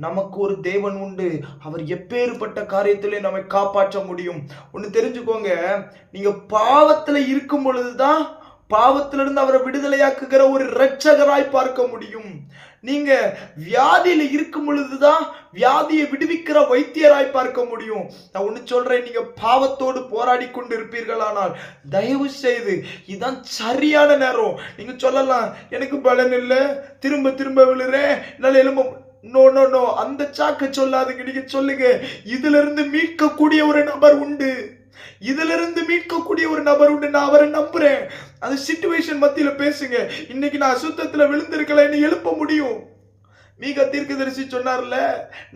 நமக்கு ஒரு தேவன் உண்டு. அவர் எப்பேற்பட்ட காரியத்திலே நம்மை காப்பாற்ற முடியும். ஒன்னு தெரிஞ்சுக்கோங்க, நீங்க பாவத்துல இருக்கும் பொழுதுதான் பாவத்திலிருந்து அவரை விடுதலையாக்குகிற ஒரு இரட்சகராய் பார்க்க முடியும். நீங்க வியாதியில இருக்கும் பொழுதுதான் வியாதியை விடுவிக்கிற வைத்தியராய் பார்க்க முடியும். நான் ஒண்ணு சொல்றேன், நீங்க பாவத்தோடு போராடி கொண்டு இருப்பீர்களானால் தயவு செய்து இதான் சரியான நேரம். நீங்க சொல்லலாம், எனக்கு பலன் இல்லை, திரும்ப திரும்ப விழுறேன், என்னால எழும்ப. நோ நோ நோ, அந்த சாக்கு சொல்லாதுங்க. நீங்க சொல்லுங்க, இதுல இருந்து மீட்கக்கூடிய ஒரு நபர் உண்டு. இதுல இருந்து மீட்கக்கூடிய ஒரு நபர் உண்டு. நான் அவரை நம்புறேன். அந்த சிச்சுவேஷன் மத்தியில பேசுங்க. இன்னைக்கு நான் அசுத்தத்துல விழுந்திருக்கல, என்ன எழுப்ப முடியும். மீகா தீர்க்கதரிசி சொன்னார்ல,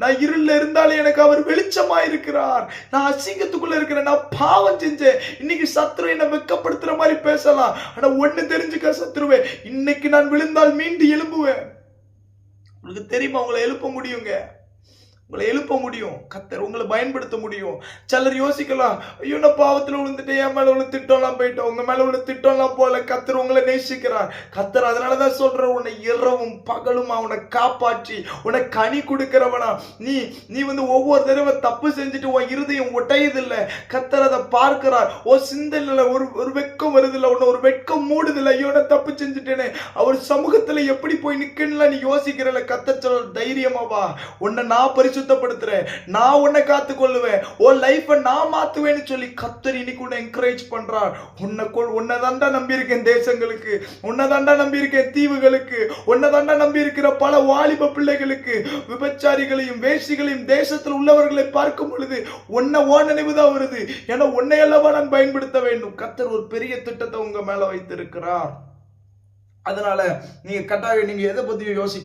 நான் இருள்ல இருந்தாலும் எனக்கு அவர் வெளிச்சமா இருக்கிறார். நான் அசிங்கத்துக்குள்ள இருக்கிறேன், நான் பாவம் செஞ்சேன். இன்னைக்கு சத்ரு என்ன வெக்கப்படுத்துற மாதிரி பேசலாம். ஆனா ஒண்ணு தெரிஞ்சுக்க சத்ருவே, இன்னைக்கு நான் விழுந்தால் மீண்டு எழும்புவேன். உங்களுக்கு தெரியுமா, உங்களை எழுப்ப முடியுங்க. உங்களை எழுப்ப முடியும். கர்த்தர் உங்களை பயன்படுத்த முடியும். சிலர் யோசிக்கலாம், ஐயோ நான் பாவத்துல விழுந்துட்டு என் மேல உள்ள திட்டம்லாம் போயிட்டோம். உங்க மேல உள்ள திட்டம்லாம் போல. கர்த்தர் உங்களை நேசிக்கிறார். கர்த்தர் அதனாலதான் சொல்ற, உன்னை இரவும் பகலும் அவனை காப்பாற்றி உனக்கு கனி கொடுக்கிறவனா. நீ ஒவ்வொரு தடவை தப்பு செஞ்சுட்டு உன் இருதயம் உடையுதில்ல. கர்த்தர் அதை பார்க்கிறார். ஓ சிந்தனையில ஒரு வெட்கம் வருதில்ல, உன்னை ஒரு வெட்கம் மூடுதில்ல. ஐயோ நான் தப்பு செஞ்சுட்டேனே, அவர் சமூகத்துல எப்படி போய் நிக்கணும்ல நீ யோசிக்கிறல. கர்த்தர் சொல்ற, தைரியமா வா, உன்னை நான் பரிசுத்தப்படுத்துறேன், நான் உன்னை காத்து கொள்ளுவேன், உன் லைஃப நான் மாத்துவேன்னு சொல்லி கர்த்தர் இன்னைக்கு உன்னை என்கரேஜ் பண்றார். உன்னை தாண்டா நம்பி இருக்கேன் தேசங்களுக்கு, உன்னை தாண்டா நம்பி இருக்கேன் தீவுகளுக்கு, உன்னை தாண்டா நம்பி இருக்கிற பல வாலிப பிள்ளைகளுக்கு. விபச்சாரிகளையும் வேசிகளையும் தேசத்தில் உள்ளவர்களை பார்க்கும் பொழுது உன்னை ஓ நினைவுதான் வருது. ஏன்னா உன்னை அல்லவா நான் பயன்படுத்த வேண்டும். கர்த்தர் ஒரு பெரிய திட்டத்தை உங்க மேல வைத்திருக்கிறார். அதனால நீங்க கட்டாயம் நீங்க எதை பத்தியும் யோசி